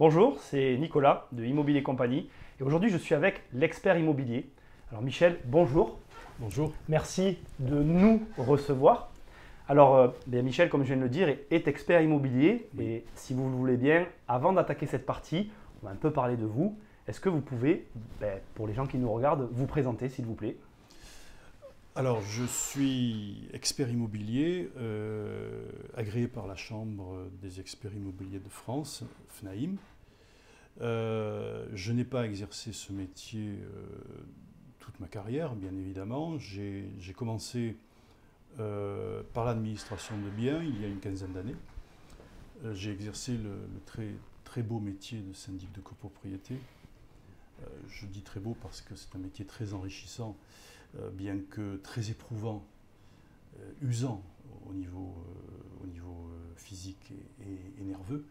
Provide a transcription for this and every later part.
Bonjour, c'est Nicolas de Immobilier Compagnie et aujourd'hui je suis avec l'expert immobilier. Alors Michel, bonjour. Bonjour. Merci de nous recevoir. Alors Michel, comme je viens de le dire, est expert immobilier et si vous le voulez bien, avant d'attaquer cette partie, on va un peu parler de vous. Est-ce que vous pouvez, pour les gens qui nous regardent, vous présenter s'il vous plaît? Alors, je suis expert immobilier, agréé par la Chambre des experts immobiliers de France, FNAIM. Je n'ai pas exercé ce métier toute ma carrière, bien évidemment. J'ai commencé par l'administration de biens il y a une quinzaine d'années. J'ai exercé le très beau métier de syndic de copropriété. Je dis très beau parce que c'est un métier très enrichissant, bien que très éprouvant, usant au niveau physique et nerveux.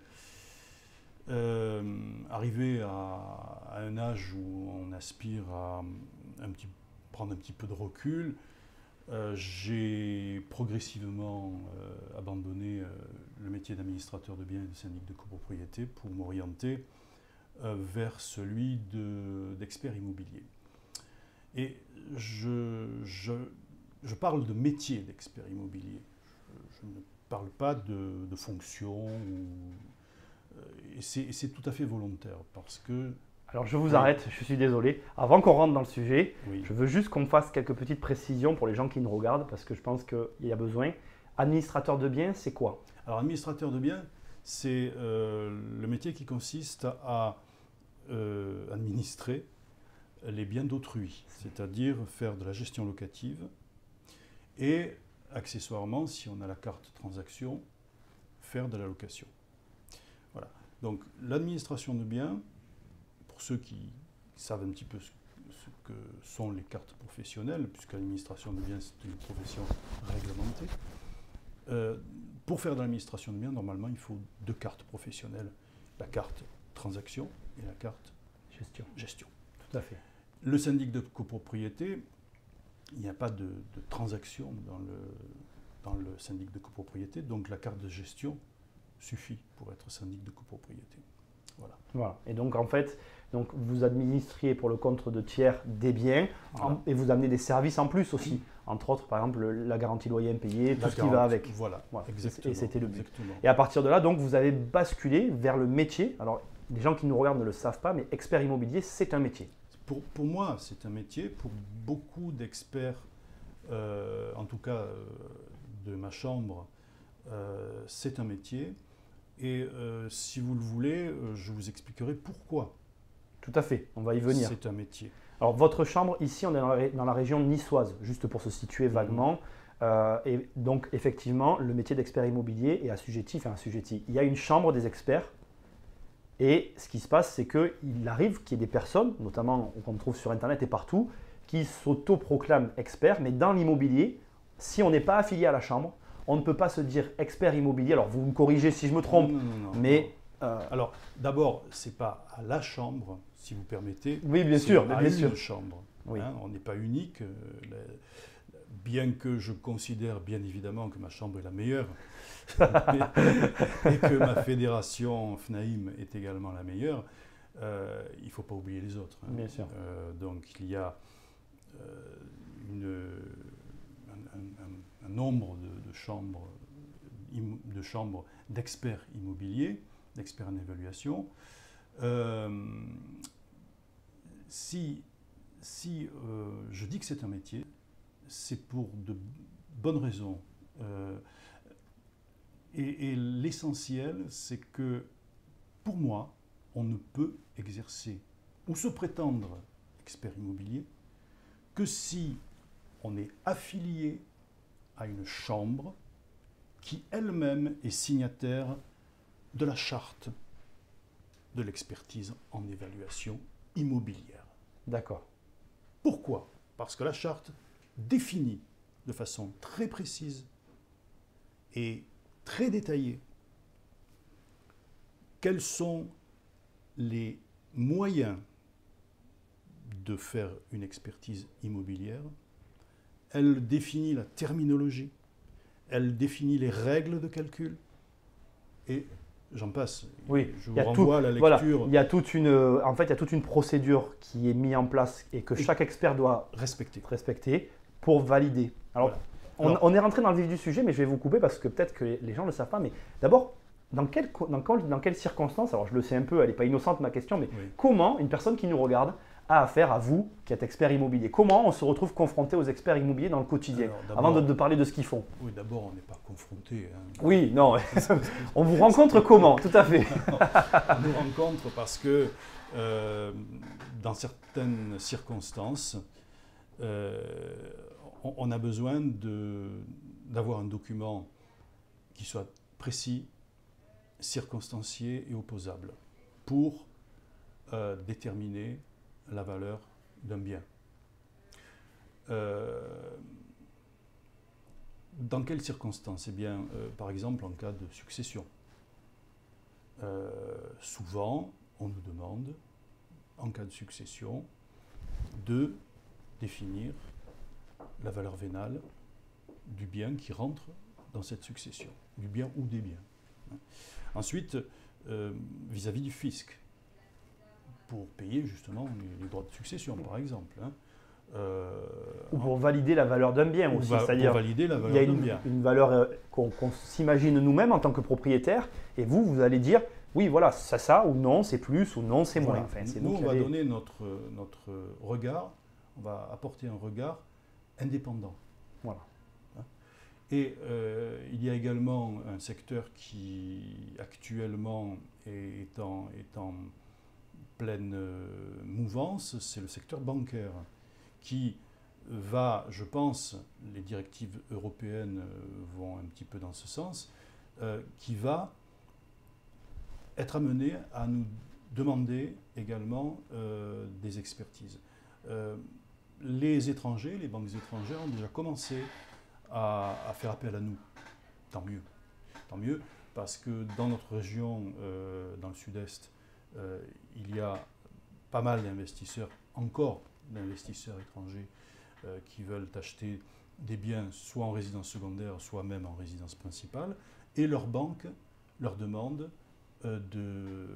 Arrivé à un âge où on aspire à prendre un petit peu de recul, j'ai progressivement abandonné le métier d'administrateur de biens et de syndic de copropriété pour m'orienter vers celui d'expert immobilier. Et je parle de métier d'expert immobilier. Je ne parle pas de fonction. Et c'est tout à fait volontaire parce que... Alors je vous arrête, je suis désolé. Avant qu'on rentre dans le sujet, Oui. je veux juste qu'on fasse quelques petites précisions pour les gens qui nous regardent parce que je pense qu'il y a besoin. Administrateur de biens, c'est quoi? Alors administrateur de biens, c'est le métier qui consiste à administrer les biens d'autrui, c'est-à-dire faire de la gestion locative et accessoirement, si on a la carte transaction, faire de la location. Voilà. Donc l'administration de biens, pour ceux qui savent un petit peu ce que sont les cartes professionnelles, puisque l'administration de biens c'est une profession réglementée, pour faire de l'administration de biens, normalement il faut deux cartes professionnelles, la carte transaction et la carte gestion. Tout à fait. Le syndic de copropriété, il n'y a pas de transaction dans le syndic de copropriété, donc la carte de gestion suffit pour être syndic de copropriété. Voilà. Et donc en fait, vous administriez pour le compte de tiers des biens et vous amenez des services en plus aussi. Entre autres, par exemple, la garantie loyer impayé, tout ce qui va avec. Voilà. Exactement. Et c'était le but. Exactement. Et à partir de là, donc, vous avez basculé vers le métier. Alors, les gens qui nous regardent ne le savent pas, mais expert immobilier, c'est un métier. Pour moi, c'est un métier. Pour beaucoup d'experts, en tout cas de ma chambre, c'est un métier. Et si vous le voulez, je vous expliquerai pourquoi. Tout à fait, on va y venir. C'est un métier. Alors, votre chambre, ici, on est dans la région niçoise, juste pour se situer vaguement. Et donc, effectivement, le métier d'expert immobilier est assujetti. Il y a une chambre des experts. Et ce qui se passe, c'est qu'il arrive qu'il y ait des personnes, notamment qu'on trouve sur Internet et partout, qui s'autoproclament experts, mais dans l'immobilier, si on n'est pas affilié à la chambre, on ne peut pas se dire expert immobilier. Alors, vous me corrigez si je me trompe, mais... Alors, d'abord, ce n'est pas à la chambre, si vous permettez. Oui, bien sûr. À bien une sûr. chambre. Oui. Hein, on n'est pas unique. Bien que je considère bien évidemment que ma chambre est la meilleure et que ma fédération FNAIM est également la meilleure, il ne faut pas oublier les autres. Hein. Bien sûr. Donc il y a un nombre de chambres d'experts immobiliers, d'experts en évaluation. Si je dis que c'est un métier, c'est pour de bonnes raisons. Et l'essentiel, c'est que, pour moi, on ne peut exercer ou se prétendre expert immobilier que si on est affilié à une chambre qui elle-même est signataire de la charte de l'expertise en évaluation immobilière. D'accord. Pourquoi? Parce que la charte définit de façon très précise et très détaillée quels sont les moyens de faire une expertise immobilière. Elle définit la terminologie, elle définit les règles de calcul et j'en passe. Oui, Je il vous y a renvoie à la voilà, lecture. il y a toute une, en fait, il y a toute une procédure qui est mise en place et que chaque expert doit Respecter. respecter pour valider. Alors, Voilà. on est rentré dans le vif du sujet, mais je vais vous couper parce que peut-être que les gens ne le savent pas. Mais d'abord, dans quelles circonstances, alors je le sais un peu, elle n'est pas innocente ma question, mais Oui. comment une personne qui nous regarde a affaire à vous, qui êtes expert immobilier? Comment on se retrouve confronté aux experts immobiliers dans le quotidien, Alors, avant d'abord- de parler de ce qu'ils font? Oui, d'abord, on n'est pas confronté. Oui, non, on vous rencontre comment? Tout à fait. On nous rencontre parce que dans certaines circonstances, on a besoin d'avoir un document qui soit précis, circonstancié et opposable pour déterminer la valeur d'un bien. Dans quelles circonstances? Eh bien, par exemple, en cas de succession. Souvent, on nous demande, en cas de succession, de définir la valeur vénale du bien qui rentre dans cette succession, du bien ou des biens. Ensuite, vis-à-vis du fisc, pour payer justement les droits de succession, par exemple. Ou pour valider la valeur d'un bien aussi, pour c'est-à-dire valider la il y a valeur d'un bien. une valeur qu'on s'imagine nous-mêmes en tant que propriétaire, et vous allez dire, oui, voilà, ça, ou non, c'est plus, ou non, c'est moins. Voilà. Enfin, c'est Nous, qui on va allez- donner notre regard, on va apporter un regard indépendant. Voilà. Et il y a également un secteur qui actuellement est en pleine mouvance, c'est le secteur bancaire, qui va, je pense, les directives européennes vont un petit peu dans ce sens, qui va être amené à nous demander également des expertises. Les étrangers, les banques étrangères ont déjà commencé à faire appel à nous. Tant mieux. Tant mieux, parce que dans notre région, dans le sud-est, il y a pas mal d'investisseurs, encore d'investisseurs étrangers, qui veulent acheter des biens soit en résidence secondaire, soit même en résidence principale, et leur banque leur demande de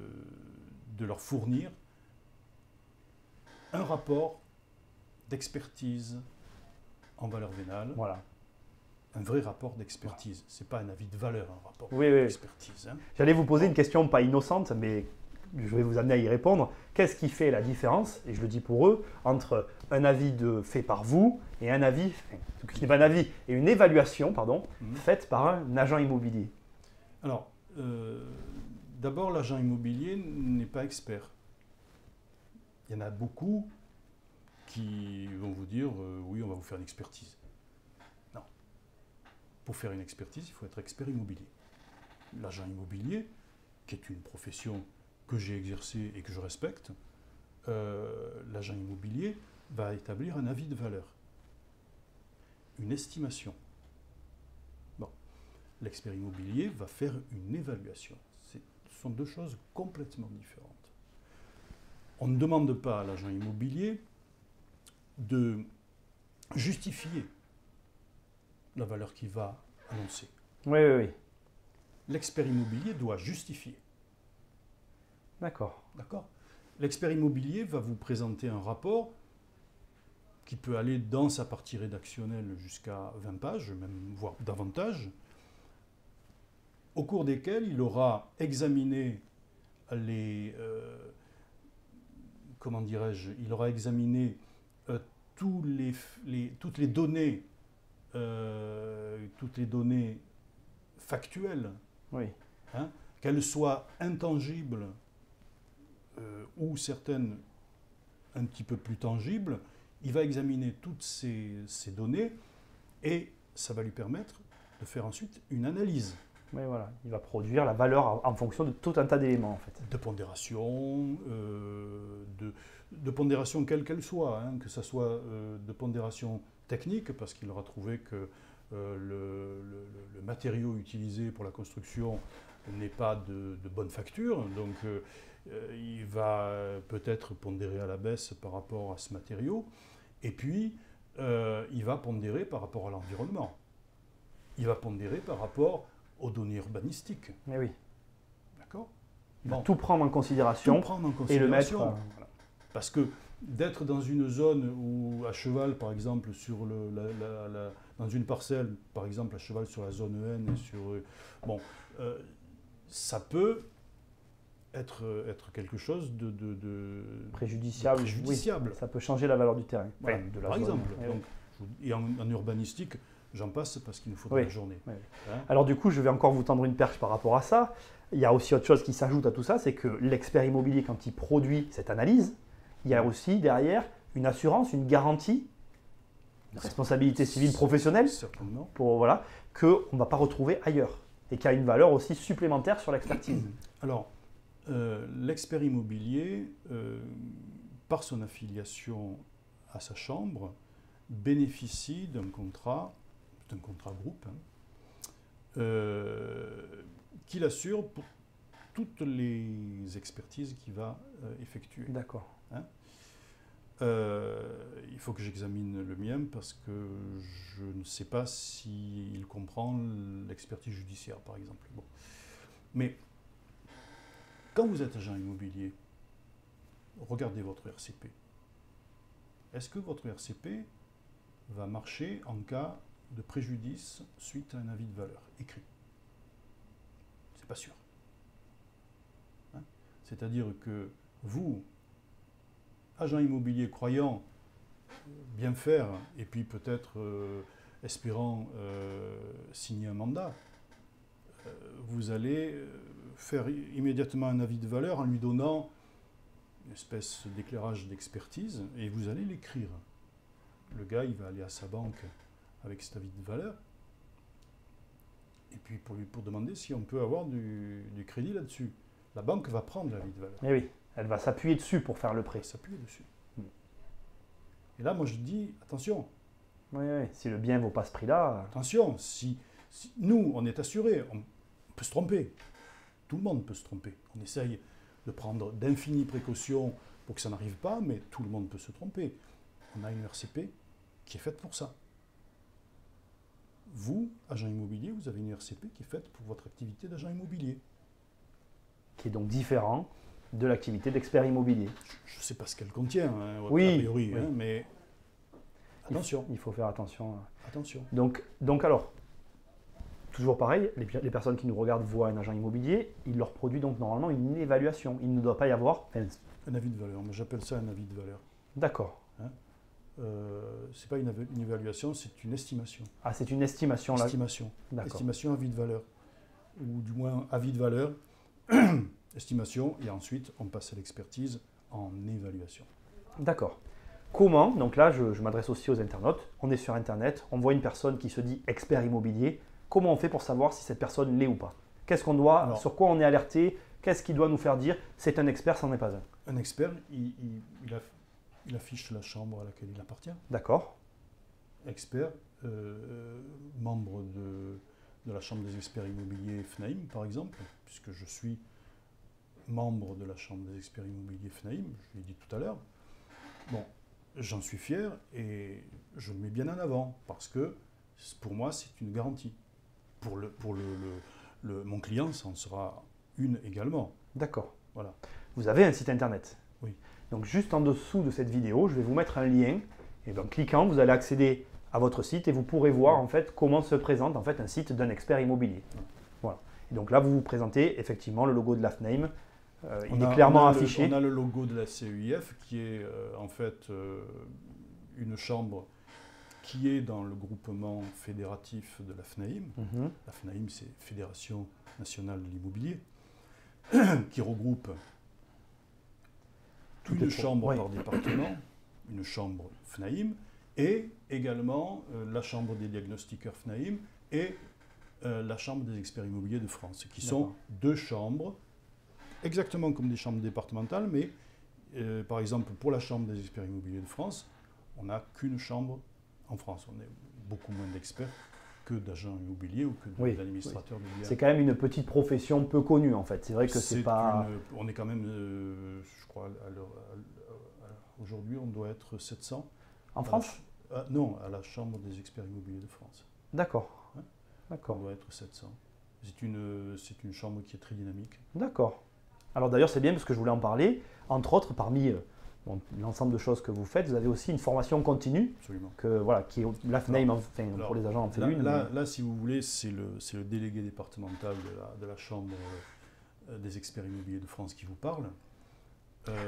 leur fournir un rapport d'expertise en valeur vénale, Voilà. un vrai rapport d'expertise. Ce n'est pas un avis de valeur, un rapport Oui. d'expertise. J'allais vous poser une question pas innocente, mais je vais vous amener à y répondre. Qu'est-ce qui fait la différence, et je le dis pour eux, entre un avis fait par vous et un avis, ce n'est pas un avis, et une évaluation, pardon, faite par un agent immobilier? Alors, d'abord, l'agent immobilier n'est pas expert. Il y en a beaucoup qui vont vous dire oui, on va vous faire une expertise. Non. Pour faire une expertise, il faut être expert immobilier. L'agent immobilier, qui est une profession que j'ai exercée et que je respecte, l'agent immobilier va établir un avis de valeur, une estimation. Bon. L'expert immobilier va faire une évaluation. Ce sont deux choses complètement différentes. On ne demande pas à l'agent immobilier de justifier la valeur qu'il va annoncer. Oui. L'expert immobilier doit justifier. D'accord. D'accord ? L'expert immobilier va vous présenter un rapport qui peut aller dans sa partie rédactionnelle jusqu'à 20 pages, même voire davantage, au cours desquels il aura examiné il aura examiné toutes les données factuelles, Oui. qu'elles soient intangibles ou certaines un petit peu plus tangibles. Il va examiner toutes ces données et ça va lui permettre de faire ensuite une analyse. Oui, voilà. Il va produire la valeur en fonction de tout un tas d'éléments, en fait. De pondération, de pondération quelle qu'elle soit, que ce soit de pondération technique, parce qu'il aura trouvé que le matériau utilisé pour la construction n'est pas de bonne facture, donc il va peut-être pondérer à la baisse par rapport à ce matériau, et puis il va pondérer par rapport à l'environnement, il va pondérer par rapport aux données urbanistiques. Mais oui. D'accord? Il va Bon. tout prendre en considération Tout prendre en et le mettre. considération. Voilà. Parce que d'être dans une zone où, à cheval, par exemple, dans une parcelle, par exemple, à cheval sur la zone EN, et sur, bon, ça peut être quelque chose de Préjudiciable. préjudiciable. Oui, ça peut changer la valeur du terrain. Voilà, Enfin, de la par zone. exemple. Oui. Donc, et en urbanistique, j'en passe parce qu'il nous faut de Oui. la journée. Oui. Hein? Alors du coup, je vais encore vous tendre une perche par rapport à ça. Il y a aussi autre chose qui s'ajoute à tout ça, c'est que l'expert immobilier, quand il produit cette analyse, il y a aussi derrière une assurance, une garantie, une responsabilité civile professionnelle, Certainement. pour, voilà, qu'on ne va pas retrouver ailleurs et qui a une valeur aussi supplémentaire sur l'expertise. Alors, l'expert immobilier, par son affiliation à sa chambre, bénéficie d'un contrat groupe, hein, qu'il assure pour toutes les expertises qu'il va effectuer. D'accord. Il faut que j'examine le mien parce que je ne sais pas s'il comprend l'expertise judiciaire, par exemple. Bon. Mais quand vous êtes agent immobilier, regardez votre RCP. Est-ce que votre RCP va marcher en cas de préjudice suite à un avis de valeur écrit? C'est pas sûr. Hein? C'est-à-dire que vous, agent immobilier croyant bien faire et puis peut-être espérant signer un mandat, vous allez faire immédiatement un avis de valeur en lui donnant une espèce d'éclairage d'expertise et vous allez l'écrire. Le gars, il va aller à sa banque avec cet avis de valeur et puis pour demander si on peut avoir du crédit là-dessus. La banque va prendre l'avis de valeur. Eh oui, elle va s'appuyer dessus pour faire le prêt. S'appuyer dessus. Et là, moi, je dis, attention. Oui, si le bien ne vaut pas ce prix-là. Attention, si nous, on est assuré, on peut se tromper. Tout le monde peut se tromper. On essaye de prendre d'infinies précautions pour que ça n'arrive pas, mais tout le monde peut se tromper. On a une RCP qui est faite pour ça. Vous, agent immobilier, vous avez une RCP qui est faite pour votre activité d'agent immobilier. Qui est donc différent de l'activité d'expert immobilier. Je ne sais pas ce qu'elle contient, hein, Oui, a priori, oui. hein, mais attention. Il faut faire attention. Attention. Donc alors, toujours pareil, les personnes qui nous regardent voient un agent immobilier, il leur produit donc normalement une évaluation. Il ne doit pas y avoir... Un avis de valeur, mais j'appelle ça un avis de valeur. D'accord. Hein, c'est pas une évaluation, c'est une estimation. Ah, c'est une estimation là. Estimation. D'accord. Estimation, avis de valeur. Ou du moins avis de valeur, estimation, et ensuite on passe à l'expertise en évaluation. D'accord. Comment, donc là je m'adresse aussi aux internautes, on est sur Internet, on voit une personne qui se dit expert immobilier, comment on fait pour savoir si cette personne l'est ou pas? Qu'est-ce qu'on doit, Alors, sur quoi on est alerté? Qu'est-ce qui doit nous faire dire c'est un expert, ça n'en est pas un? Un expert, il affiche la chambre à laquelle il appartient. D'accord. Expert, membre de la Chambre des experts immobiliers FNAIM, par exemple, puisque je suis membre de la Chambre des experts immobiliers FNAIM, je l'ai dit tout à l'heure. Bon, j'en suis fier et je le mets bien en avant, parce que pour moi, c'est une garantie. Pour mon client, ça en sera une également. D'accord. Voilà. Vous avez un site internet. Oui. Donc juste en dessous de cette vidéo, je vais vous mettre un lien. Et en cliquant, vous allez accéder à votre site et vous pourrez voir en fait comment se présente en fait un site d'un expert immobilier. Voilà. Et donc là, vous vous présentez effectivement le logo de la FNAIM. Il est clairement affiché. On a le logo de la CEIF qui est en fait une chambre qui est dans le groupement fédératif de la FNAIM. La FNAIM, c'est Fédération Nationale de l'Immobilier, qui regroupe une chambre par département, une chambre FNAIM, et également la chambre des diagnostiqueurs FNAIM et la chambre des experts immobiliers de France, qui sont deux chambres, exactement comme des chambres départementales, mais par exemple pour la chambre des experts immobiliers de France, on n'a qu'une chambre en France. On est beaucoup moins d'experts que d'agents immobiliers ou que d'administrateurs de biens. C'est quand même une petite profession peu connue en fait. C'est vrai que c'est pas... On est quand même, je crois, aujourd'hui on doit être 700. En France? Non, à la Chambre des experts immobiliers de France. D'accord. Hein? D'accord. On doit être 700. C'est une chambre qui est très dynamique. D'accord. Alors d'ailleurs, c'est bien parce que je voulais en parler. Entre autres, parmi l'ensemble de choses que vous faites, vous avez aussi une formation continue. Absolument. Qui est l'AFNAIM, enfin, pour les agents en fait une. Là, si vous voulez, c'est le délégué départemental de la Chambre des experts immobiliers de France qui vous parle.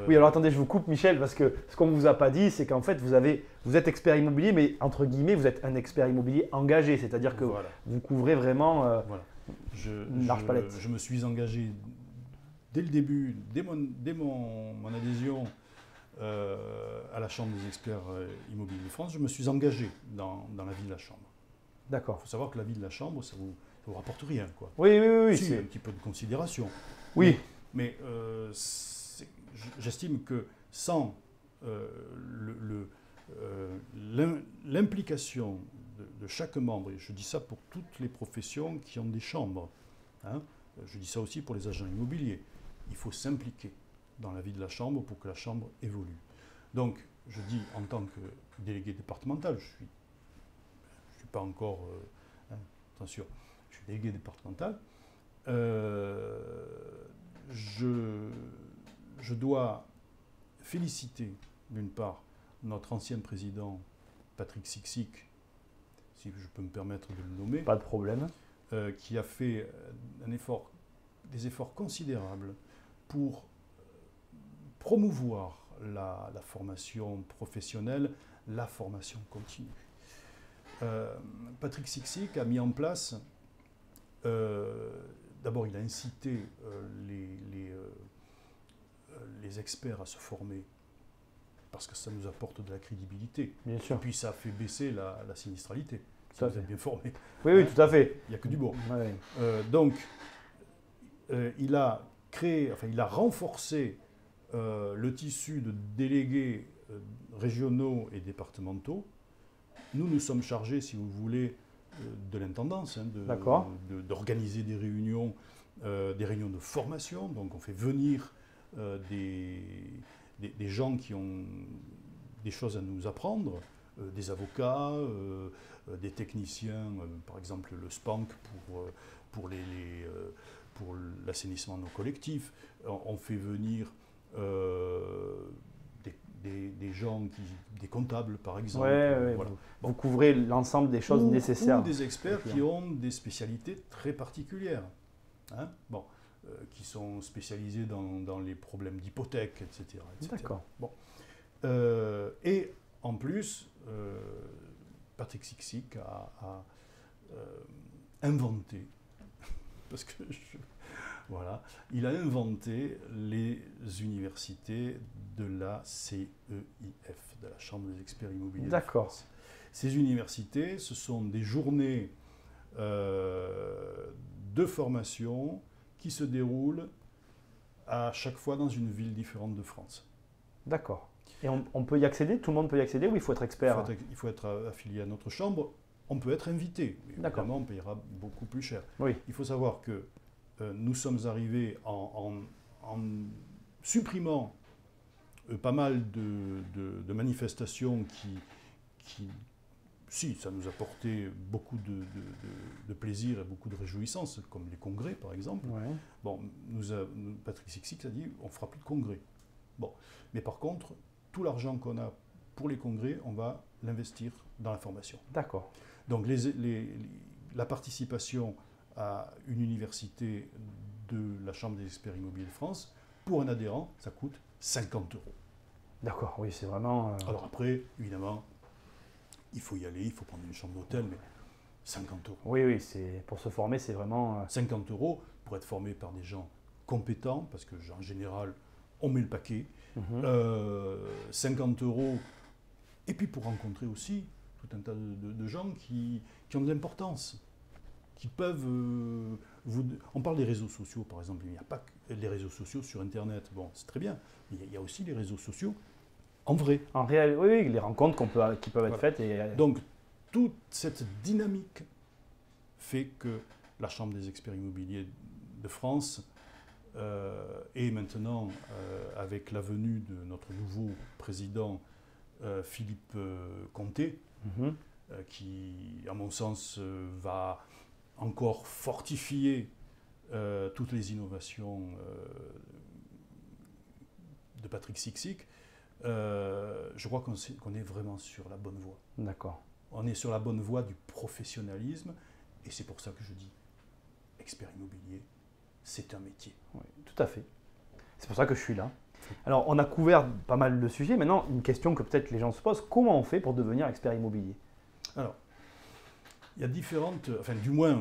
Oui, alors attendez, je vous coupe Michel, parce que ce qu'on ne vous a pas dit, c'est qu'en fait, vous êtes expert immobilier, mais entre guillemets, vous êtes un expert immobilier engagé, c'est-à-dire que vous couvrez vraiment une large palette. Je me suis engagé dès le début, dès mon adhésion à la Chambre des experts immobiliers de France, je me suis engagé dans la vie de la Chambre. D'accord. Il faut savoir que la vie de la Chambre, ça ne vous rapporte rien, quoi. Oui. Si, un petit peu de considération. Oui. Mais j'estime que sans l'implication de chaque membre, et je dis ça pour toutes les professions qui ont des chambres, hein, je dis ça aussi pour les agents immobiliers, il faut s'impliquer dans la vie de la chambre pour que la chambre évolue. Donc, je dis en tant que délégué départemental, je suis pas encore, attention, je suis délégué départemental, je dois féliciter, d'une part, notre ancien président, Patrick Sixic, si je peux me permettre de le nommer. Pas de problème. Qui a fait des efforts considérables pour promouvoir la formation professionnelle, la formation continue. Patrick Sixic a mis en place, d'abord il a incité les experts à se former parce que ça nous apporte de la crédibilité. Bien sûr. Et puis ça a fait baisser la sinistralité. Si vous êtes bien formé. Oui, tout à fait. Il n'y a que du bon. Ouais. Donc, il a renforcé le tissu de délégués régionaux et départementaux. Nous sommes chargés, si vous voulez, de l'intendance, d'organiser des réunions de formation. Donc, on fait venir des gens qui ont des choses à nous apprendre, des avocats, des techniciens, par exemple le SPANC pour l'assainissement de nos collectifs. On fait venir des gens, des comptables par exemple. Voilà. Vous couvrez l'ensemble des choses nécessaires. Ou des experts qui ont des spécialités très particulières. Hein, qui sont spécialisés dans les problèmes d'hypothèque, etc. D'accord. Bon. Et en plus, Patrick Sixic a inventé, parce que il a inventé les universités de la CEIF, de la Chambre des experts immobiliers. D'accord. Ces universités, ce sont des journées de formation qui se déroulent à chaque fois dans une ville différente de France. D'accord. Et on peut y accéder? Tout le monde peut y accéder ou il faut être expert? Il faut être affilié à notre chambre. On peut être invité. Évidemment, on payera beaucoup plus cher. Oui. Il faut savoir que nous sommes arrivés en supprimant pas mal de manifestations qui, si, ça nous apportait beaucoup de plaisir et beaucoup de réjouissance, comme les congrès par exemple. Ouais. Bon, Patrick Sixic a dit on ne fera plus de congrès. Bon, mais par contre, tout l'argent qu'on a pour les congrès, on va l'investir dans la formation. D'accord. Donc la participation à une université de la Chambre des experts immobiliers de France, pour un adhérent, ça coûte 50 €. D'accord, oui, c'est vraiment... Alors après, évidemment, il faut y aller, il faut prendre une chambre d'hôtel, mais 50 €. Oui, pour se former, c'est vraiment... 50 € pour être formé par des gens compétents, parce que en général, on met le paquet. 50 €, et puis pour rencontrer aussi tout un tas de gens qui ont de l'importance, qui peuvent... on parle des réseaux sociaux, par exemple. Il n'y a pas que les réseaux sociaux sur Internet. Bon, c'est très bien. Mais il y a aussi les réseaux sociaux en vrai. En réel, oui, les rencontres qui peuvent être faites. Donc, toute cette dynamique fait que la Chambre des experts immobiliers de France et maintenant, avec la venue de notre nouveau président, Philippe Conté, qui, à mon sens, va encore fortifier toutes les innovations de Patrick Sixic, je crois qu'on est vraiment sur la bonne voie. D'accord. On est sur la bonne voie du professionnalisme, et c'est pour ça que je dis, expert immobilier, c'est un métier. Oui, tout à fait. C'est pour ça que je suis là. Alors, on a couvert pas mal de sujets. Maintenant, une question que peut-être les gens se posent, comment on fait pour devenir expert immobilier? Alors, il y a différentes... Enfin, du moins,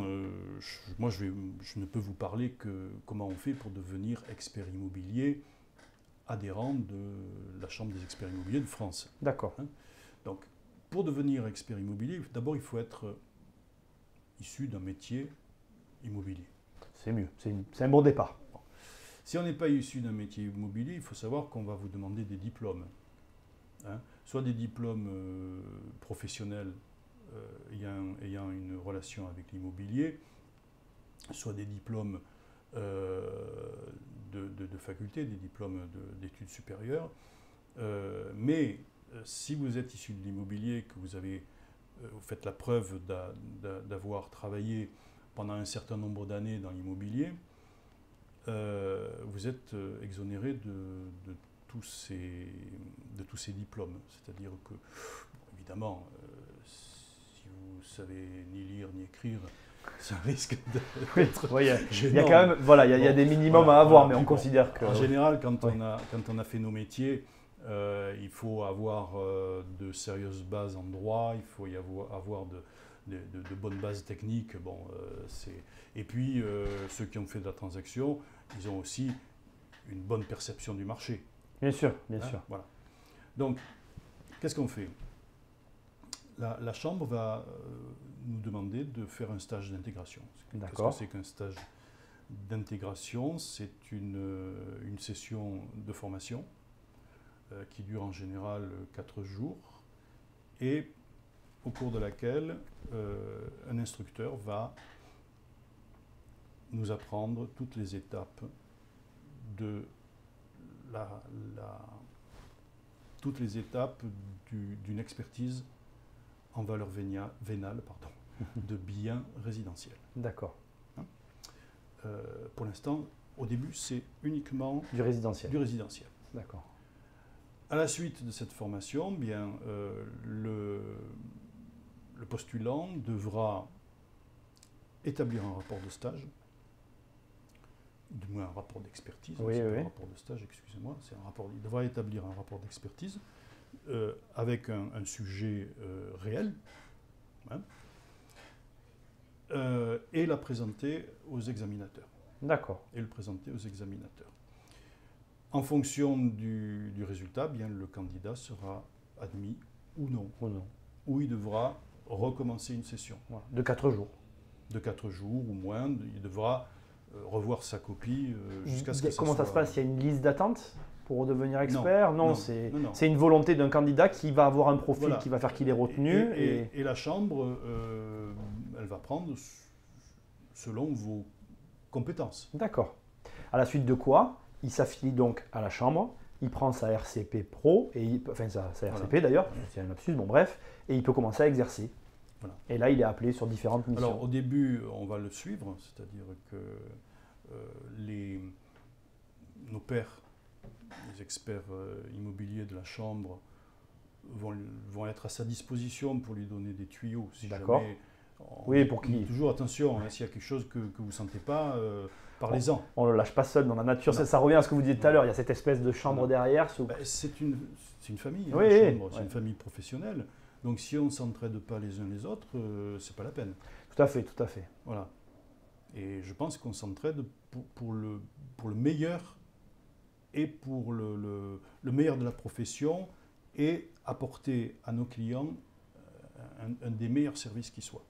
moi, je ne peux vous parler que comment on fait pour devenir expert immobilier adhérent de la Chambre des experts immobiliers de France. D'accord. Hein. Donc, pour devenir expert immobilier, d'abord, il faut être issu d'un métier immobilier. C'est mieux, c'est un bon départ. Si on n'est pas issu d'un métier immobilier, il faut savoir qu'on va vous demander des diplômes. Hein. Soit des diplômes professionnels ayant une relation avec l'immobilier, soit des diplômes de faculté, des diplômes d'études supérieures. Mais si vous êtes issu de l'immobilier, que vous faites la preuve d'avoir travaillé pendant un certain nombre d'années dans l'immobilier, vous êtes exonéré de tous ces diplômes. C'est-à-dire que, évidemment, si vous ne savez ni lire ni écrire, ça risque d'être il y a quand même, voilà, il y a des minimums à avoir, mais on considère que... En général, quand on a fait nos métiers, il faut avoir de sérieuses bases en droit, il faut y avoir de bonnes bases techniques. Bon, et puis, ceux qui ont fait de la transaction, ils ont aussi une bonne perception du marché. Bien sûr, bien sûr. Voilà. Donc, qu'est-ce qu'on fait? La Chambre va nous demander de faire un stage d'intégration. D'accord. Qu'est-ce que c'est qu'un stage d'intégration? C'est une session de formation qui dure en général 4 jours et au cours de laquelle un instructeur va nous apprendre toutes les étapes d'une expertise en valeur vénale de biens résidentiels. D'accord. Hein, pour l'instant, au début, c'est uniquement du résidentiel. D'accord. À la suite de cette formation, bien, le postulant devra établir un rapport de stage, du moins un rapport d'expertise. Oui, Un rapport de stage, excusez-moi. Il devra établir un rapport d'expertise avec un sujet réel, hein, et la présenter aux examinateurs. D'accord. Et le présenter aux examinateurs. En fonction du résultat, bien, le candidat sera admis ou non. Ou il devra recommencer une session. Voilà. De 4 jours. De 4 jours ou moins. Il devra revoir sa copie jusqu'à ce que ça soit... Comment ça se passe? Il y a une liste d'attente pour devenir expert? Non, c'est une volonté d'un candidat qui va avoir un profil qui va faire qu'il est retenu. Et la Chambre, elle va prendre selon vos compétences. D'accord. À la suite de quoi, il s'affilie donc à la Chambre, il prend sa RCP Pro, sa RCP d'ailleurs, c'est un lapsus, bon bref, et il peut commencer à exercer. Voilà. Et là, il est appelé sur différentes missions. Alors, au début, on va le suivre, c'est-à-dire que nos pairs, les experts immobiliers de la Chambre, vont être à sa disposition pour lui donner des tuyaux. Si D'accord. Jamais, pour qui toujours attention, hein, s'il y a quelque chose que vous ne sentez pas, parlez-en. On ne le lâche pas seul dans la nature. Ça revient à ce que vous disiez tout à l'heure, il y a cette espèce de chambre derrière. C'est une famille, oui, la Chambre, c'est une famille professionnelle. Donc si on ne s'entraide pas les uns les autres, c'est pas la peine. Tout à fait. Voilà. Et je pense qu'on s'entraide pour le meilleur et pour le meilleur de la profession et apporter à nos clients un des meilleurs services qui soit.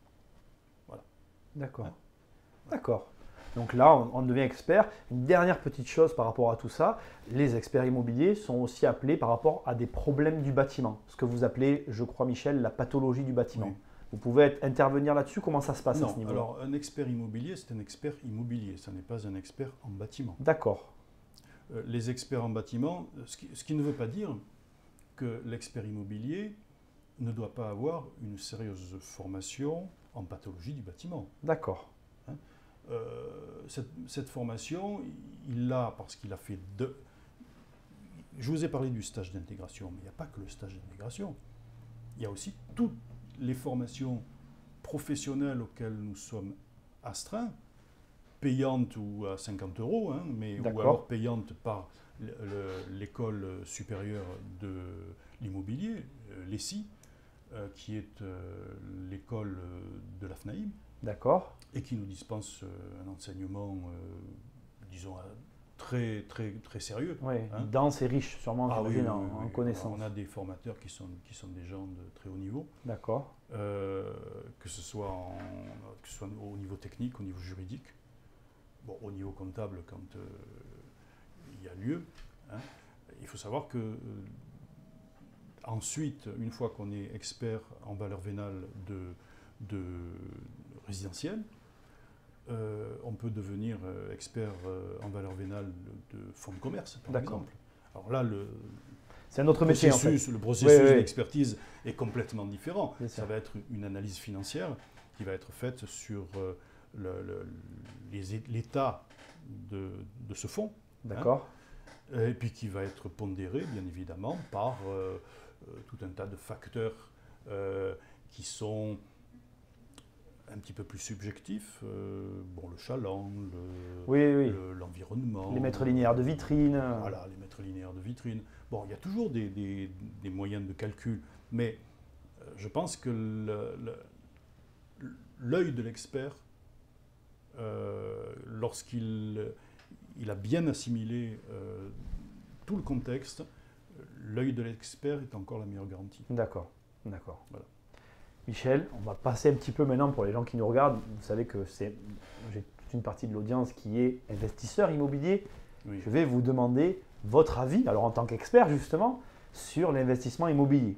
Voilà. D'accord. D'accord. Donc là, on devient expert. Une dernière petite chose par rapport à tout ça, les experts immobiliers sont aussi appelés par rapport à des problèmes du bâtiment. Ce que vous appelez, je crois Michel, la pathologie du bâtiment. Oui. Vous pouvez intervenir là-dessus? Comment ça se passe à ce niveau-là? Alors un expert immobilier, c'est un expert immobilier, ça n'est pas un expert en bâtiment. D'accord. Les experts en bâtiment, ce qui ne veut pas dire que l'expert immobilier ne doit pas avoir une sérieuse formation en pathologie du bâtiment. D'accord. Hein. Cette formation, il l'a parce qu'il a fait deux. Je vous ai parlé du stage d'intégration, mais il n'y a pas que le stage d'intégration. Il y a aussi toutes les formations professionnelles auxquelles nous sommes astreints, payantes ou à 50 €, hein, ou alors payantes par l'école supérieure de l'immobilier, l'ESI, qui est l'école de la FNAIM. D'accord. Et qui nous dispense un enseignement, disons, très, très, très sérieux. Oui, hein. dense et riche, sûrement, j'imagine, en oui. connaissances. On a des formateurs qui sont des gens de très haut niveau. D'accord. Que ce soit au niveau technique, au niveau juridique, bon, au niveau comptable quand il y a lieu. Hein. Il faut savoir que ensuite, une fois qu'on est expert en valeur vénale de résidentiel, on peut devenir expert en valeur vénale de fonds de commerce, par exemple. Alors là, c'est un autre métier, en fait. Le processus d'expertise est complètement différent. Ça va être une analyse financière qui va être faite sur l'état de ce fonds. D'accord. Hein, et puis qui va être pondéré, bien évidemment, par tout un tas de facteurs qui sont un petit peu plus subjectifs. Le chaland, l'environnement. Les mètres linéaires de vitrine. Voilà, les mètres linéaires de vitrine. Bon, il y a toujours des moyens de calcul, mais je pense que l'œil de l'expert, lorsqu'il a bien assimilé tout le contexte, l'œil de l'expert est encore la meilleure garantie. D'accord, d'accord. Voilà. Michel, on va passer un petit peu maintenant pour les gens qui nous regardent. Vous savez que j'ai toute une partie de l'audience qui est investisseur immobilier. Oui. Je vais vous demander votre avis, alors en tant qu'expert justement, sur l'investissement immobilier.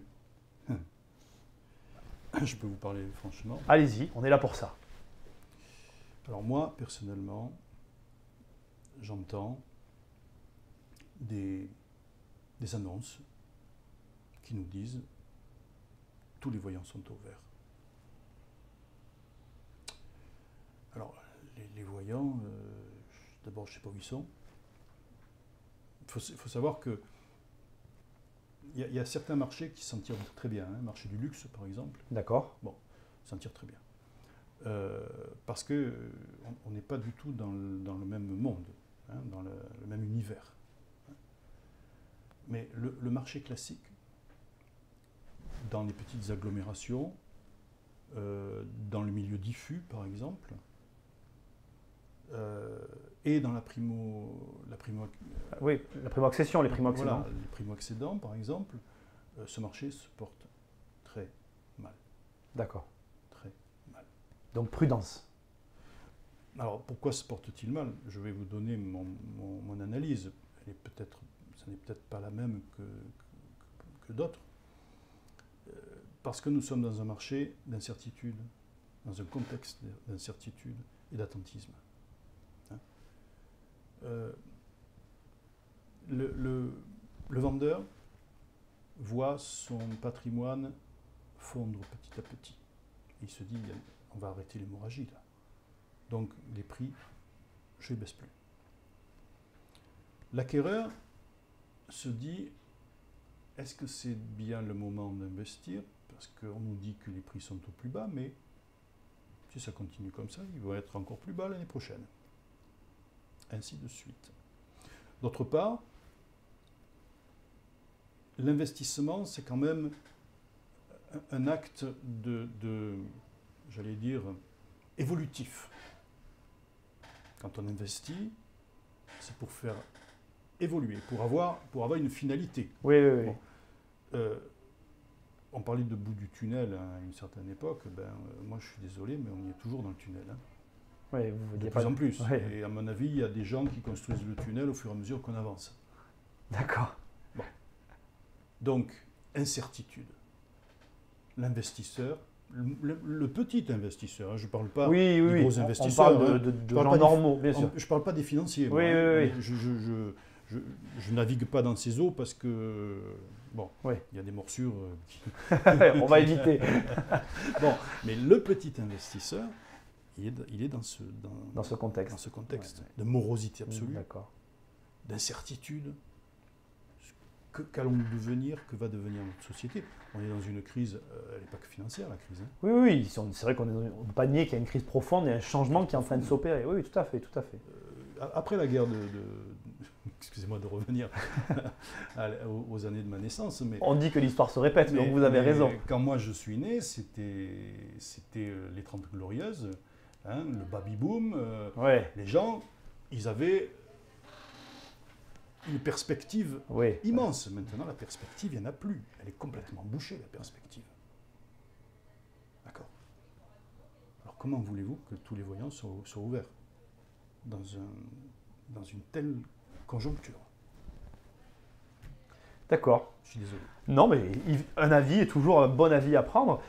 Je peux vous parler franchement. Allez-y, on est là pour ça. Alors moi, personnellement, j'entends des annonces qui nous disent tous les voyants sont au vert. Alors, les voyants, d'abord, je ne sais pas où ils sont. Il faut savoir que il y a certains marchés qui s'en tirent très bien. Hein. Le marché du luxe, par exemple. D'accord. Bon, s'en tire très bien. Parce qu'on n'est pas du tout dans le même monde, hein, dans le même univers. Mais le marché classique, dans les petites agglomérations, dans le milieu diffus, par exemple, et dans la primo-accession, les primo-accédants. Voilà, les primo-accédants, par exemple, ce marché se porte très mal. D'accord. Très mal. Donc prudence. Alors pourquoi se porte-t-il mal? Je vais vous donner mon analyse. Ce n'est peut-être pas la même que d'autres. Parce que nous sommes dans un marché d'incertitude, dans un contexte d'incertitude et d'attentisme. Hein? Le vendeur voit son patrimoine fondre petit à petit. Il se dit, on va arrêter l'hémorragie là. Donc les prix, je ne baisse plus. L'acquéreur se dit, est-ce que c'est bien le moment d'investir? Parce qu'on nous dit que les prix sont au plus bas, mais si ça continue comme ça, ils vont être encore plus bas l'année prochaine. Ainsi de suite. D'autre part, l'investissement, c'est quand même un acte j'allais dire, évolutif. Quand on investit, c'est pour faire évoluer, pour avoir une finalité. Oui, oui, oui. Bon, on parlait de bout du tunnel à une certaine époque. Moi, je suis désolé, mais on y est toujours dans le tunnel. Hein. Oui, de plus en plus. Oui. Et à mon avis, il y a des gens qui construisent le tunnel au fur et à mesure qu'on avance. D'accord. Bon. Donc, incertitude. L'investisseur, le petit investisseur, hein, je ne parle pas des gros investisseurs. On parle de gens normaux, bien sûr. Je ne parle pas des financiers. Oui, moi, oui, hein. Je navigue pas dans ces eaux parce que Bon, Oui. il y a des morsures On va éviter. Bon, mais le petit investisseur, il est dans ce contexte. Dans ce contexte de morosité absolue, D'accord. d'incertitude. Qu'allons-nous devenir? Que va devenir notre société? On est dans une crise, elle n'est pas que financière, la crise. Hein. Oui, c'est vrai qu'on ne peut pas nier qu'il y a une crise profonde et un changement qui est en train de s'opérer. Oui, tout à fait, tout à fait. Après la guerre excusez-moi de revenir aux années de ma naissance. Mais, on dit que l'histoire se répète, donc vous avez raison. Quand moi je suis né, c'était les 30 glorieuses, hein, le baby-boom. Les gens, ils avaient une perspective immense. Maintenant, la perspective, il n'y en a plus. Elle est complètement bouchée, la perspective. D'accord. Alors, comment voulez-vous que tous les voyants soient ouverts dans une telle conjoncture? D'accord. Je suis désolé. Non, mais un avis est toujours un bon avis à prendre.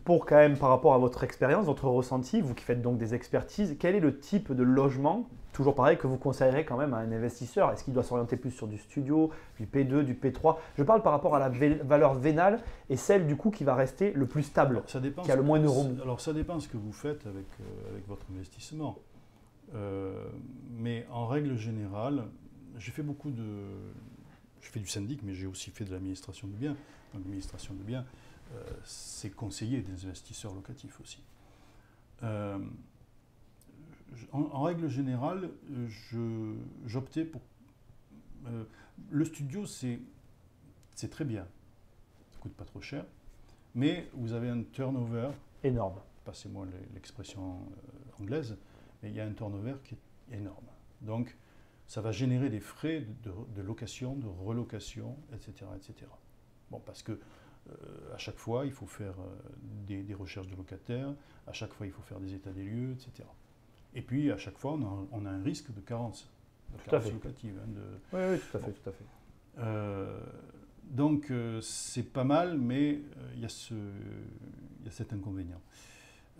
Pour quand même, par rapport à votre expérience, votre ressenti, vous qui faites donc des expertises, quel est le type de logement, toujours pareil, que vous conseillerez quand même à un investisseur? Est-ce qu'il doit s'orienter plus sur du studio, du P2, du P3? Je parle par rapport à la valeur vénale et celle du coup qui va rester le plus stable, qui a le moins de rebond. Alors ça dépend ce que vous faites avec votre investissement. Mais en règle générale, je fais du syndic, mais j'ai aussi fait de l'administration de biens. Donc l'administration de biens, c'est conseiller des investisseurs locatifs aussi. En règle générale, j'optais pour... le studio, c'est très bien. Ça ne coûte pas trop cher. Mais vous avez un turnover... énorme. Passez-moi l'expression anglaise. Mais il y a un turnover qui est énorme. Donc, ça va générer des frais de location, de relocation, etc., etc. Bon, parce que à chaque fois, il faut faire des recherches de locataires, à chaque fois, il faut faire des états des lieux, etc. Et puis, à chaque fois, on a un risque de carence locative. Oui, tout à fait, tout à fait. Donc, c'est pas mal, mais il y a cet inconvénient.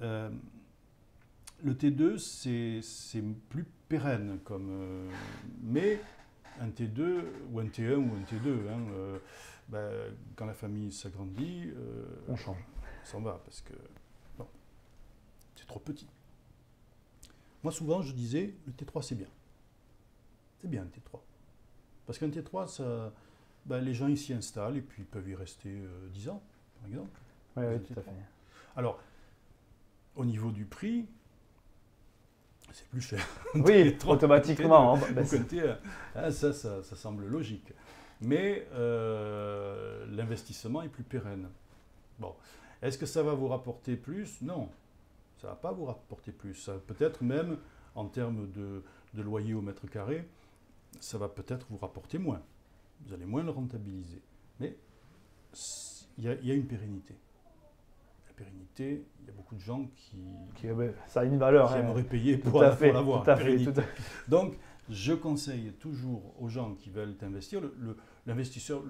Le T2, c'est plus pérenne, mais un T2 ou un T1 ou un T2, quand la famille s'agrandit, on change. Ça s'en va parce que c'est trop petit. Moi, souvent, je disais, le T3, c'est bien. C'est bien, un T3. Parce qu'un T3, les gens, ils s'y installent et puis ils peuvent y rester 10 ans, par exemple. Oui, tout à fait. Alors, au niveau du prix, c'est plus cher. Oui, automatiquement. Ça semble logique. Mais l'investissement est plus pérenne. Bon. Est-ce que ça va vous rapporter plus? Non. Ça ne va pas vous rapporter plus. Peut-être même, en termes de loyer au mètre carré, ça va peut-être vous rapporter moins. Vous allez moins le rentabiliser. Mais il y a une pérennité. Pérennité, il y a beaucoup de gens qui ça a une valeur, aimeraient payer pour l'avoir. Tout à fait. Donc, je conseille toujours aux gens qui veulent investir, l'investisseur,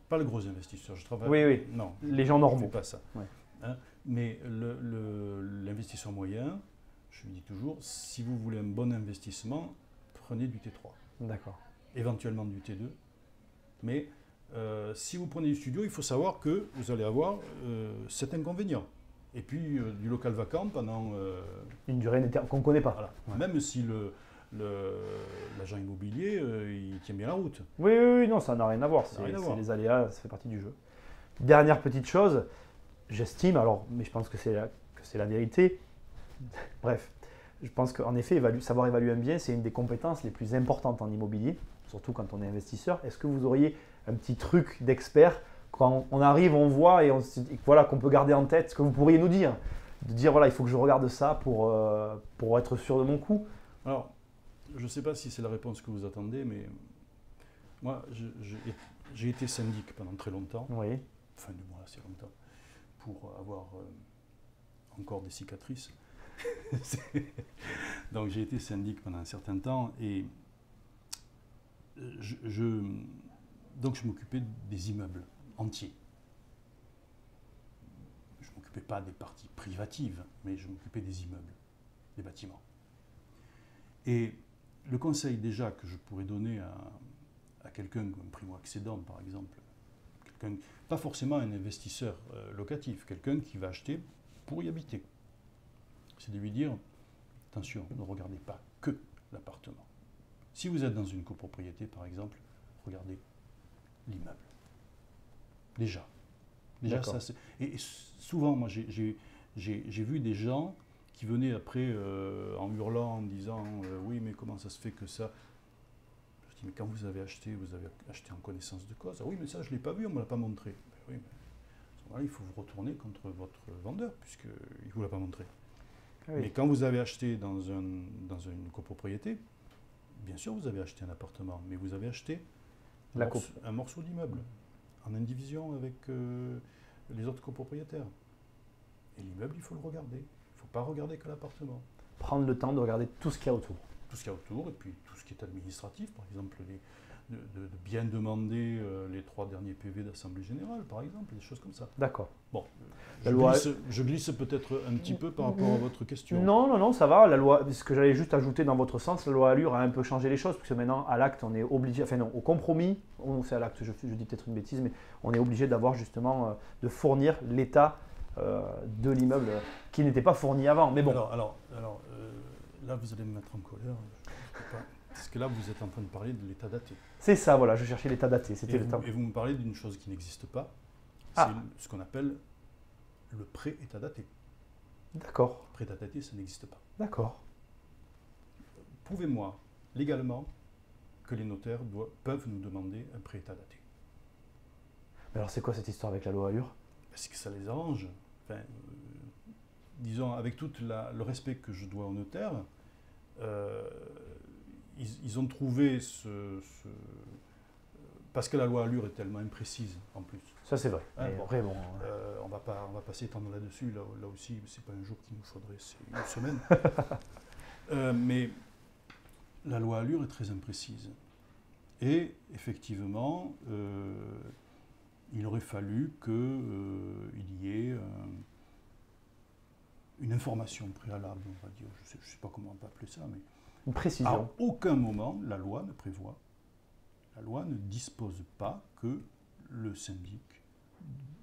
pas le gros investisseur, je travaille. Oui. Non, les gens normaux. Je ne fais pas ça. Ouais. Hein, mais l'investisseur moyen, je lui dis toujours, si vous voulez un bon investissement, prenez du T3. D'accord. Éventuellement du T2. Mais si vous prenez du studio, il faut savoir que vous allez avoir cet inconvénient. Et puis du local vacant pendant... une durée qu'on ne connaît pas. Voilà. Ouais. Même si l'agent immobilier, il tient bien la route. Oui, non, ça n'a rien à voir. C'est les aléas, ça fait partie du jeu. Dernière petite chose, j'estime, mais je pense que c'est la vérité. Bref, je pense qu'en effet, savoir évaluer un bien, c'est une des compétences les plus importantes en immobilier, surtout quand on est investisseur. Est-ce que vous auriez un petit truc d'expert quand on arrive, on voit et qu'on peut garder en tête? Ce que vous pourriez nous dire, de dire voilà, il faut que je regarde ça pour être sûr de mon coup. Alors, je ne sais pas si c'est la réponse que vous attendez, mais moi, j'ai été syndic pendant très longtemps. Oui. Enfin, du moins assez longtemps, pour avoir encore des cicatrices. Donc, j'ai été syndic pendant un certain temps et donc je m'occupais des immeubles entiers. Je ne m'occupais pas des parties privatives, mais je m'occupais des immeubles, des bâtiments. Et le conseil déjà que je pourrais donner à quelqu'un comme primo-accédant, par exemple, pas forcément un investisseur locatif, quelqu'un qui va acheter pour y habiter. C'est de lui dire, attention, ne regardez pas que l'appartement. Si vous êtes dans une copropriété, par exemple, regardez l'immeuble. Déjà ça, et souvent, moi, j'ai vu des gens qui venaient après en hurlant, en disant oui, mais comment ça se fait que ça... Je dis, mais quand vous avez acheté en connaissance de cause. Ah oui, mais ça, je ne l'ai pas vu, on ne me l'a pas montré. Ben oui, mais à ce moment-là, il faut vous retourner contre votre vendeur, puisqu'il ne vous l'a pas montré. Ah oui. Mais quand vous avez acheté dans une copropriété, bien sûr, vous avez acheté un appartement, mais vous avez acheté un morceau d'immeuble, en indivision avec les autres copropriétaires. Et l'immeuble, il faut le regarder. Il ne faut pas regarder que l'appartement. Prendre le temps de regarder tout ce qu'il y a autour. Tout ce qu'il y a autour, et puis tout ce qui est administratif, par exemple, de bien demander les 3 derniers PV d'Assemblée Générale, par exemple, des choses comme ça. D'accord. Bon, je glisse peut-être un petit peu par rapport à votre question. Non, ça va. La loi, ce que j'allais juste ajouter dans votre sens, la loi Allure a un peu changé les choses, puisque maintenant, à l'acte, on est obligé, enfin non, au compromis, c'est à l'acte, je dis peut-être une bêtise, mais on est obligé d'avoir justement, de fournir l'état de l'immeuble qui n'était pas fourni avant. Mais bon. Alors, là, vous allez me mettre en colère. Parce que là, vous êtes en train de parler de l'état daté. C'est ça, voilà, je cherchais l'état daté. Et vous me parlez d'une chose qui n'existe pas. C'est ce qu'on appelle le pré-état daté. D'accord. Pré-état daté, ça n'existe pas. D'accord. Prouvez-moi légalement que les notaires peuvent nous demander un pré-état daté. Mais alors, c'est quoi cette histoire avec la loi Allure? C'est que ça les arrange. Enfin, disons, avec tout le respect que je dois aux notaires, ils ont trouvé parce que la loi Allure est tellement imprécise en plus. Ça c'est vrai. Bon. On va pas s'étendre là-dessus. Là aussi, c'est pas un jour qu'il nous faudrait, c'est une semaine. Mais la loi Allure est très imprécise. Et effectivement, il aurait fallu qu'il y ait une information préalable, on va dire. Je ne sais pas comment on peut appeler ça, mais une précision. À aucun moment, la loi ne dispose pas que le syndic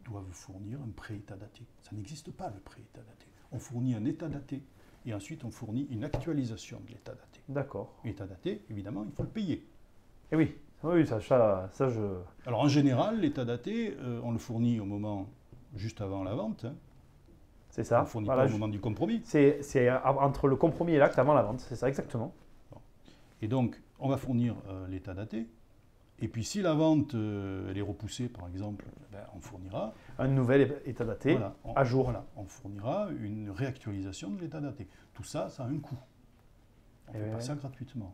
doive fournir un pré-état daté. Ça n'existe pas, le pré-état daté. On fournit un état daté et ensuite on fournit une actualisation de l'état daté. D'accord. L'état daté, évidemment, il faut le payer. Et oui, ça je... Alors en général, l'état daté, on le fournit au moment juste avant la vente. C'est ça. On ne fournit pas au moment du compromis. C'est entre le compromis et l'acte avant la vente, c'est ça exactement. Bon. Et donc, on va fournir l'état daté. Et puis, si la vente elle est repoussée, par exemple, on fournira un nouvel état daté à jour. Voilà, on fournira une réactualisation de l'état daté. Tout ça, ça a un coût. On ne fait pas ça gratuitement.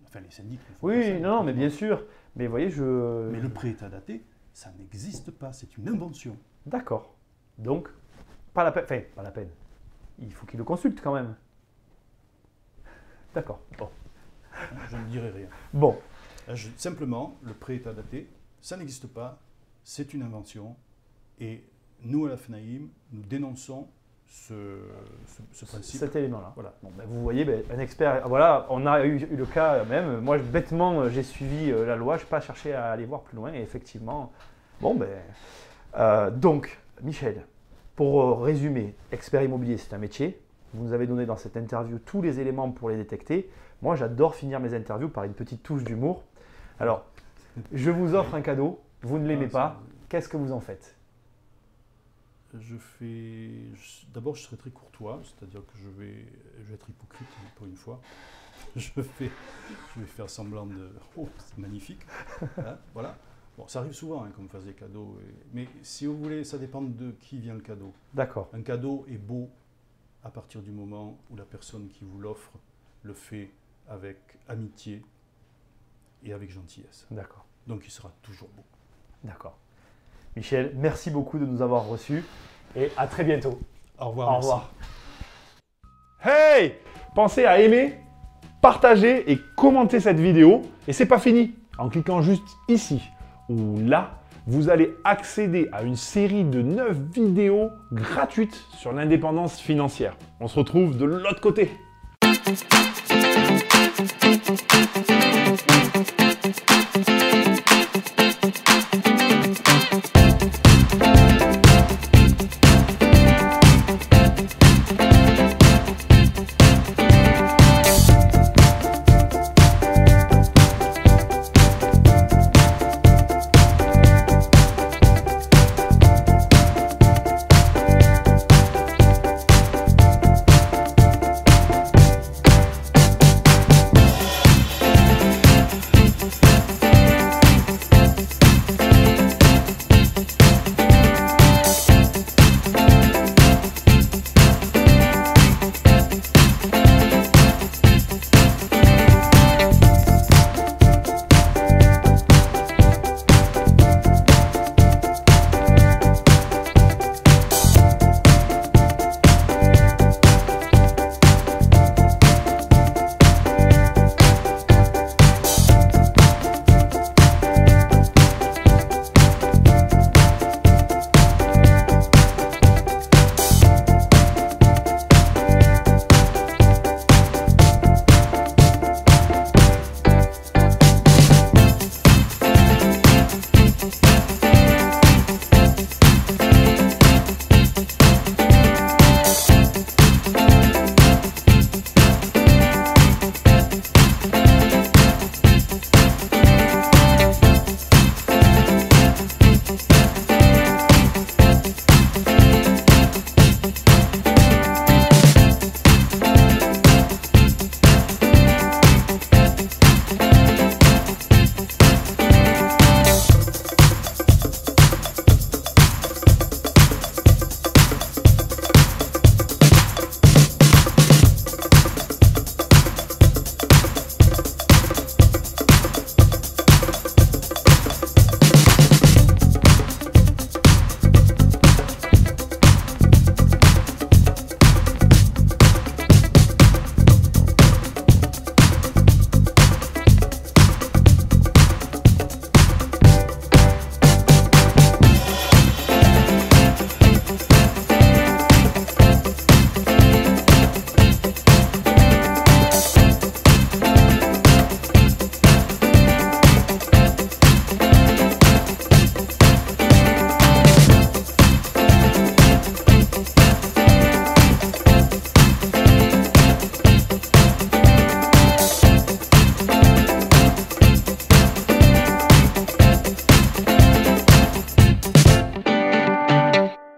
Enfin, les syndics. Oui, non, mais bien sûr. Mais vous voyez, Mais le pré-état daté, ça n'existe pas. C'est une invention. D'accord. Donc, pas la peine. Enfin, pas la peine. Il faut qu'il le consulte quand même. D'accord. Bon. Je ne dirai rien. Bon. Simplement, le pré-état daté, ça n'existe pas. C'est une invention. Et nous, à la FNAIM, nous dénonçons ce principe. Cet élément-là. Voilà. Bon, vous voyez, un expert. Voilà, on a eu le cas même. Moi, bêtement, j'ai suivi la loi. Je n'ai pas cherché à aller voir plus loin. Et effectivement, bon, donc, Michel. Pour résumer, expert immobilier, c'est un métier. Vous nous avez donné dans cette interview tous les éléments pour les détecter. Moi, j'adore finir mes interviews par une petite touche d'humour. Alors, je vous offre un cadeau. Vous ne l'aimez pas. Qu'est-ce que vous en faites? D'abord, je serai très courtois, c'est-à-dire que je vais être hypocrite pour une fois. Je vais faire semblant de... Oh, c'est magnifique. Hein, voilà. Bon, ça arrive souvent qu'on me fasse des cadeaux, mais si vous voulez, ça dépend de qui vient le cadeau. D'accord. Un cadeau est beau à partir du moment où la personne qui vous l'offre le fait avec amitié et avec gentillesse. D'accord. Donc il sera toujours beau. D'accord. Michel, merci beaucoup de nous avoir reçus et à très bientôt. Au revoir. Au revoir. Hey! Pensez à aimer, partager et commenter cette vidéo. Et c'est pas fini. En cliquant juste ici ou là, vous allez accéder à une série de 9 vidéos gratuites sur l'indépendance financière. On se retrouve de l'autre côté.